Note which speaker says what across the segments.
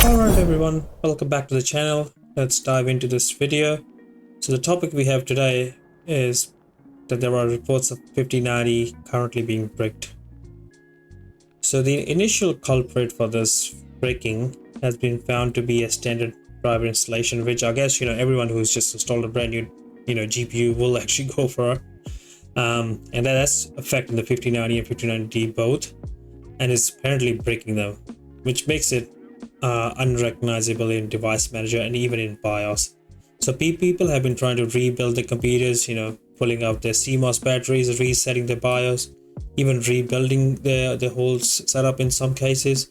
Speaker 1: Alright everyone, welcome back to the channel. Let's dive into this video. So the topic we have today is that there are reports of 5090 currently being bricked. So the initial culprit for this breaking has been found to be a standard driver installation, which I guess everyone who's just installed a brand new GPU will actually go for. And that's affecting the 5090 and 5090D both, and it's apparently breaking them, which makes it unrecognizable in device manager and even in BIOS. So people have been trying to rebuild the computers, pulling out their CMOS batteries, resetting the BIOS, even rebuilding the whole setup in some cases,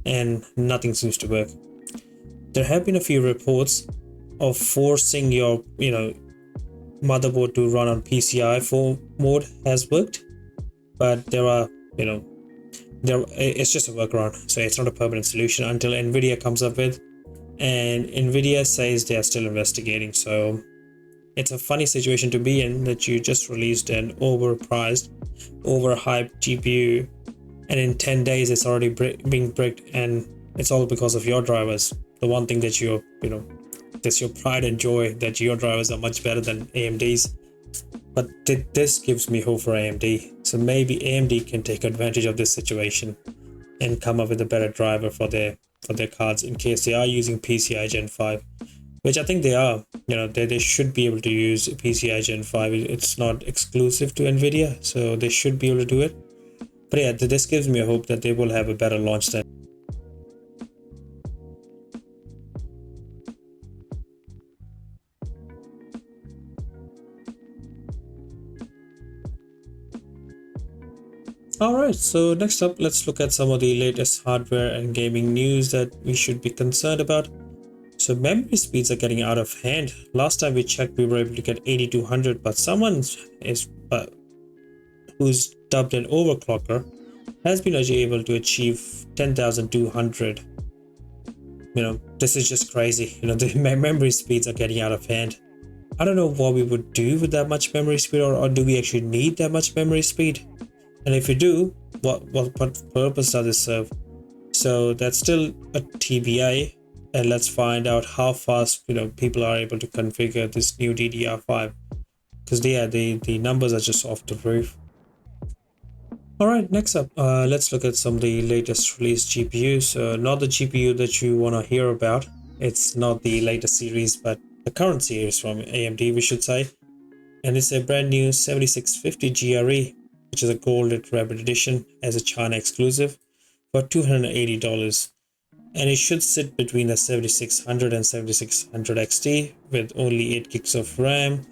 Speaker 1: and nothing seems to work. There have been a few reports of forcing your motherboard to run on PCIe 4 mode has worked, but there are it's just a workaround, so it's not a permanent solution until NVIDIA comes up with, and NVIDIA says they are still investigating. So it's a funny situation to be in, that you just released an overpriced, overhyped GPU, and in 10 days it's already being bricked, and it's all because of your drivers. The one thing that that's your pride and joy, that your drivers are much better than AMD's. But this gives me hope for AMD. So maybe AMD can take advantage of this situation and come up with a better driver for their cards, in case they are using PCIe Gen 5, which I think they are. They should be able to use PCIe Gen 5. It's not exclusive to NVIDIA, so they should be able to do it. But yeah, this gives me a hope that they will have a better launch than. Alright, so next up, let's look at some of the latest hardware and gaming news that we should be concerned about. So memory speeds are getting out of hand. Last time we checked, we were able to get 8200, but someone who's dubbed an overclocker has been actually able to achieve 10,200. This is just crazy. The memory speeds are getting out of hand. I don't know what we would do with that much memory speed, or do we actually need that much memory speed? And if you do, what purpose does it serve? So that's still a TBA, and let's find out how fast people are able to configure this new DDR5, because the numbers are just off the roof. All right, next up, let's look at some of the latest released GPUs. Not the GPU that you want to hear about. It's not the latest series, but the current series from AMD, we should say. And it's a brand new 7650 GRE, which is a gold rabbit edition as a China exclusive, for $280. And it should sit between the 7600 and 7600 XT with only 8 gigs of RAM,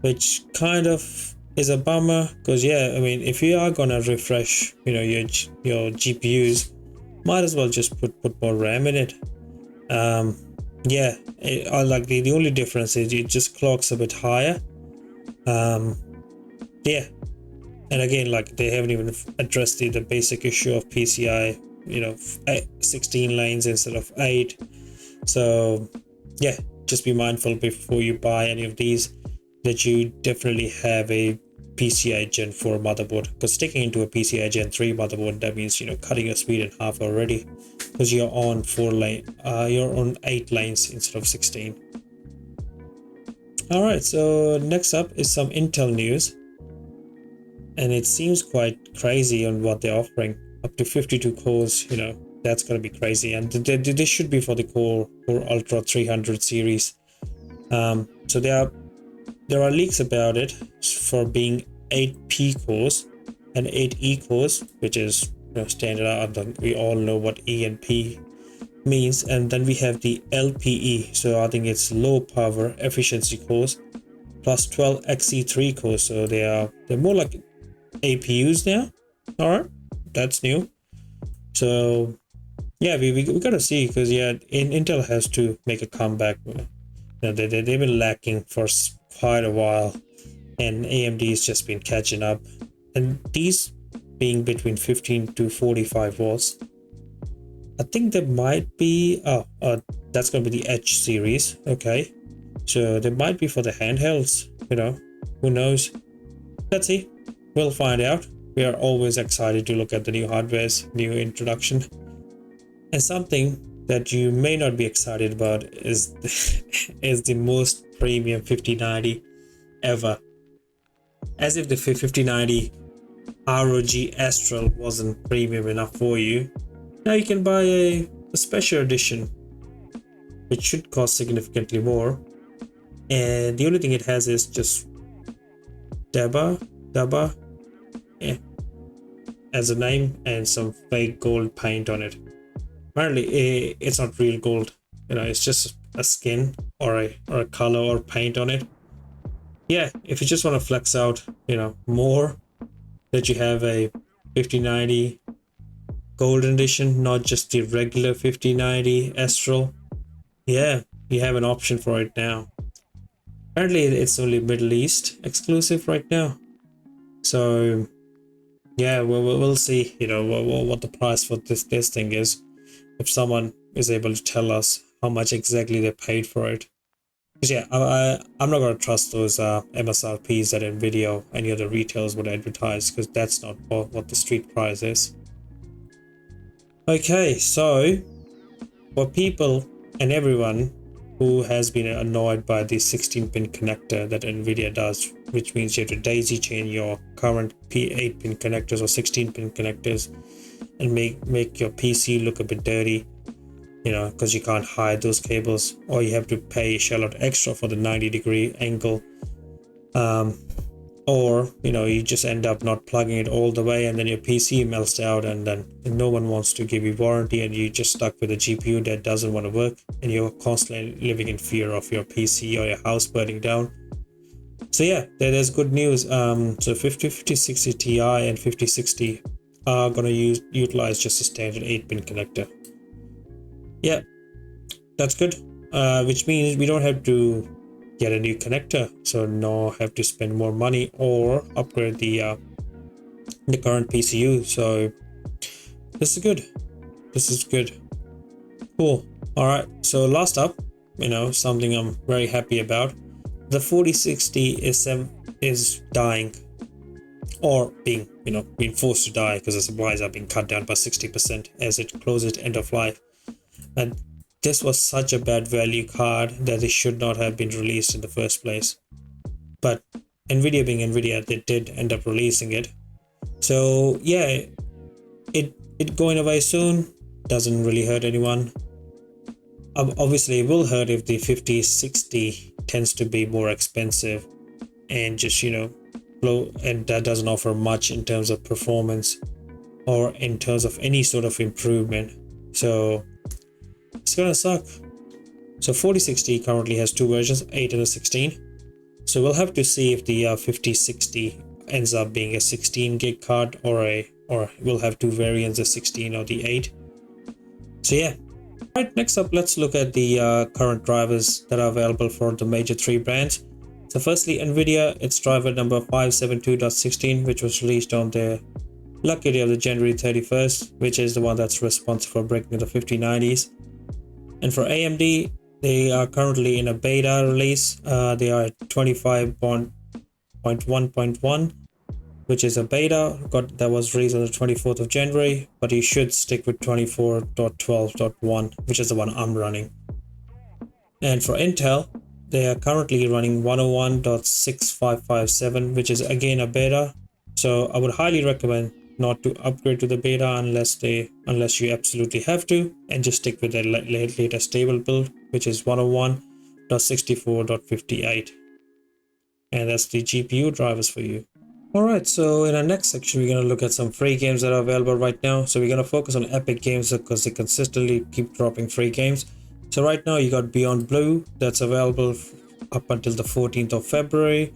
Speaker 1: which kind of is a bummer, because if you are gonna refresh your GPUs, might as well just put more RAM in it. The only difference is it just clocks a bit higher. And again, they haven't even addressed the basic issue of PCI, 16 lanes instead of 8. So yeah, just be mindful before you buy any of these that you definitely have a PCIe Gen 4 motherboard, because sticking into a PCIe Gen 3 motherboard, that means cutting your speed in half already, because you're on 8 lanes instead of 16. All right, so next up is some Intel news. And it seems quite crazy on what they're offering. Up to 52 cores, that's gonna be crazy. And this should be for the Core Ultra 300 series. So there are leaks about it for being 8P cores and 8E cores, which is standard. We all know what E and P means. And then we have the LPE. So I think it's low power efficiency cores, plus 12 XE3 cores. So they're more like APUs now. All right, that's new. So yeah, we gotta see, because Intel has to make a comeback. They've been lacking for quite a while, and AMD's just been catching up. And these being between 15 to 45 watts, I think there might be that's gonna be the Edge series. Okay, so they might be for the handhelds. Who knows? Let's see. We'll find out. We are always excited to look at the new hardware's new introduction. And something that you may not be excited about is is the most premium 5090 ever. As if the 5090 ROG Astral wasn't premium enough for you, now you can buy a special edition, which should cost significantly more. And the only thing it has is just Daba, yeah, as a name, and some fake gold paint on it. Apparently, it's not real gold. It's just a skin or a color or paint on it. Yeah, if you just want to flex out, more, that you have a 5090 golden edition, not just the regular 5090 Astral. Yeah, you have an option for it now. Apparently, it's only Middle East exclusive right now. So, yeah, we'll see, what the price for this thing is. If someone is able to tell us how much exactly they paid for it. Because yeah, I'm not going to trust those MSRPs that NVIDIA or any other retailers would advertise, because that's not what the street price is. Okay, so for people and everyone who has been annoyed by the 16-pin connector that NVIDIA does, which means you have to daisy chain your current 8-pin connectors or 16-pin connectors and make your PC look a bit dirty, because you can't hide those cables, or you have to pay a shell out extra for the 90-degree angle, or you just end up not plugging it all the way, and then your PC melts out, and then no one wants to give you warranty, and you're just stuck with a GPU that doesn't want to work, and you're constantly living in fear of your PC or your house burning down. So yeah, there's good news. So 5060 Ti and 5060 are going to utilize just a standard 8-pin connector. Yeah, that's good, which means we don't have to get a new connector, so no have to spend more money or upgrade the current PCU. So this is good. Cool. All right, so last up, something I'm very happy about, the 4060 is dying, or being forced to die, because the supplies are being cut down by 60% as it closes end of life. And this was such a bad value card that it should not have been released in the first place. But NVIDIA being NVIDIA, they did end up releasing it. So yeah, it going away soon doesn't really hurt anyone. Obviously, it will hurt if the 5060 tends to be more expensive and just low, and that doesn't offer much in terms of performance or in terms of any sort of improvement. So it's gonna suck. So 4060 currently has two versions, 8 and a 16. So we'll have to see if the 5060 ends up being a 16 gig card, or we'll have two variants, the 16 or the 8. So yeah. Right, next up, let's look at the current drivers that are available for the major three brands. So firstly, NVIDIA, its driver number 572.16, which was released on the lucky day of the January 31st, which is the one that's responsible for breaking the 5090s. And for AMD, they are currently in a beta release. They are at 25.1.1, which is a beta that was released on the 24th of January, but you should stick with 24.12.1, which is the one I'm running. And for Intel, they are currently running 101.6557, which is again a beta. So I would highly recommend not to upgrade to the beta unless you absolutely have to, and just stick with the latest stable build, which is 101.64.58. And that's the GPU drivers for you. Alright, so in our next section, we're going to look at some free games that are available right now. So we're going to focus on Epic Games because they consistently keep dropping free games. So right now you got Beyond Blue that's available up until the 14th of February.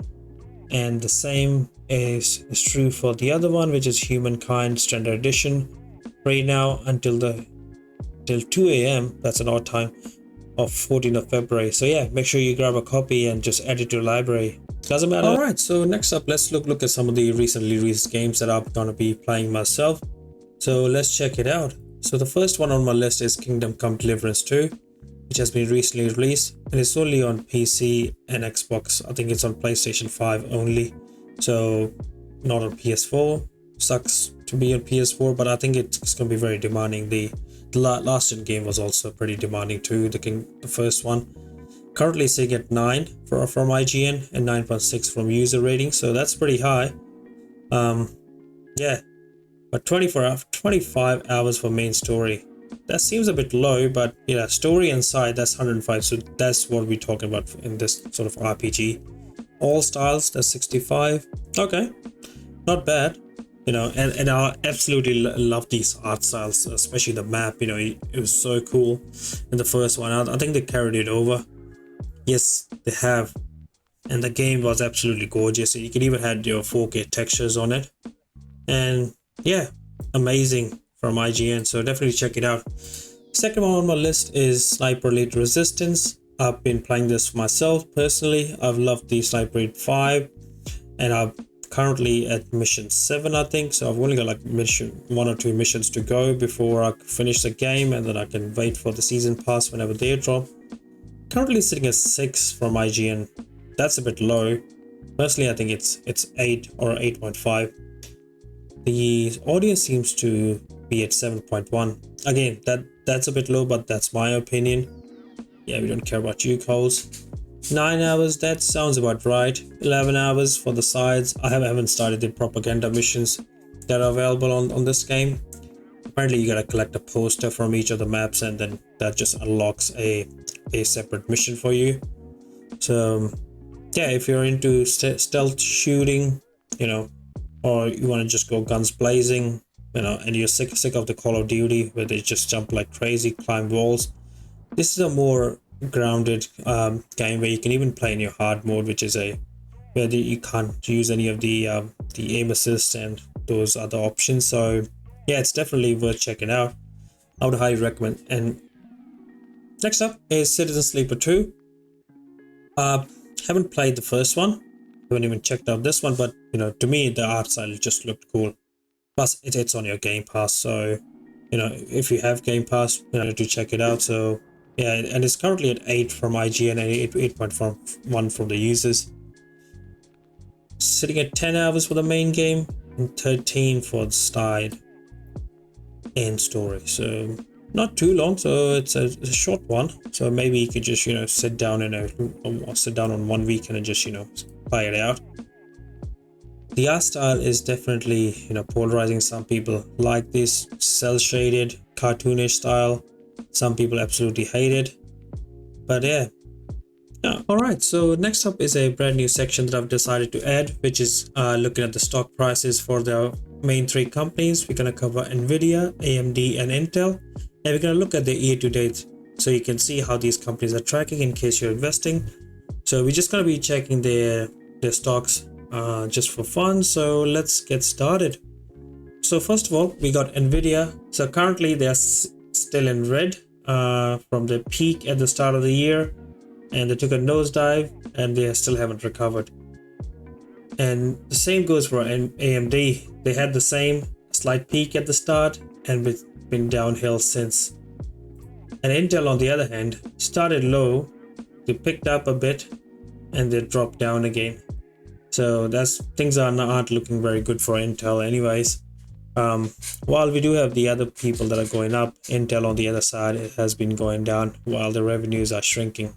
Speaker 1: And the same is true for the other one, which is Humankind Standard Edition. Free now until 2 AM, that's an odd time, of 14th of February. So yeah, make sure you grab a copy and just add it to your library. Doesn't matter. Alright, so next up, let's look at some of the recently released games that I'm going to be playing myself. So let's check it out. So the first one on my list is Kingdom Come Deliverance 2, which has been recently released, and it's only on PC and Xbox. I think it's on PlayStation 5 only, so not on PS4. Sucks to be on PS4, but I think it's going to be very demanding. The the last gen game was also pretty demanding too. The first one. Currently sitting at 9 from IGN and 9.6 from user rating, so that's pretty high. Yeah, but 25 hours for main story. That seems a bit low, but yeah, story and side, that's 105, so that's what we're talking about in this sort of RPG. All styles, that's 65. Okay, not bad. You know, and I absolutely love these art styles, especially the map. You know, it was so cool in the first one. I think they carried it over. Yes, they have. And the game was absolutely gorgeous. You can even had your 4K textures on it. And yeah, amazing from IGN. So definitely check it out. Second one on my list is Sniper Elite Resistance. I've been playing this myself personally. I've loved the Sniper Elite 5. And I'm currently at mission 7, I think. So I've only got like mission 1 or 2 missions to go before I finish the game. And then I can wait for the season pass whenever they drop. Currently sitting at 6 from IGN. That's a bit low. Personally, I think it's 8 or 8.5. The audience seems to be at 7.1. Again, that's a bit low, but that's my opinion. Yeah, we don't care about you, Coles. 9 hours, that sounds about right. 11 hours for the sides. I haven't started the propaganda missions that are available on this game. Apparently, you gotta collect a poster from each of the maps, and then that just unlocks a separate mission for you. So yeah, if you're into stealth shooting, you know, or you want to just go guns blazing, you know, and you're sick of the Call of Duty where they just jump like crazy, climb walls, this is a more grounded game where you can even play in your hard mode, which is where you can't use any of the aim assist and those other options. So yeah, it's definitely worth checking out. I would highly recommend. And next up is Citizen Sleeper 2. Haven't played the first one, haven't even checked out this one, but you know, to me the art style just looked cool. Plus it's on your Game Pass, so you know, if you have Game Pass, you know, to check it out. So yeah, and it's currently at 8 from IGN and 8.1 from the users. Sitting at 10 hours for the main game and 13 for the side and story. So not too long, so it's a short one. So maybe you could just, you know, sit down on one weekend and just, you know, play it out. The art style is definitely, you know, polarizing. Some people like this cel shaded cartoonish style. Some people absolutely hate it. But yeah. Alright, so next up is a brand new section that I've decided to add, which is looking at the stock prices for the main 3 companies. We're going to cover NVIDIA, AMD and Intel. And we're going to look at the year to date, so you can see how these companies are tracking in case you're investing. So we're just going to be checking their stocks just for fun. So let's get started. So first of all, we got NVIDIA. So currently they're still in red from the peak at the start of the year. And they took a nosedive and they still haven't recovered. And the same goes for AMD. They had the same slight peak at the start and been downhill since. And Intel, on the other hand, started low, they picked up a bit, and they dropped down again. So things are not looking very good for Intel anyways. While we do have the other people that are going up, Intel on the other side, it has been going down while the revenues are shrinking.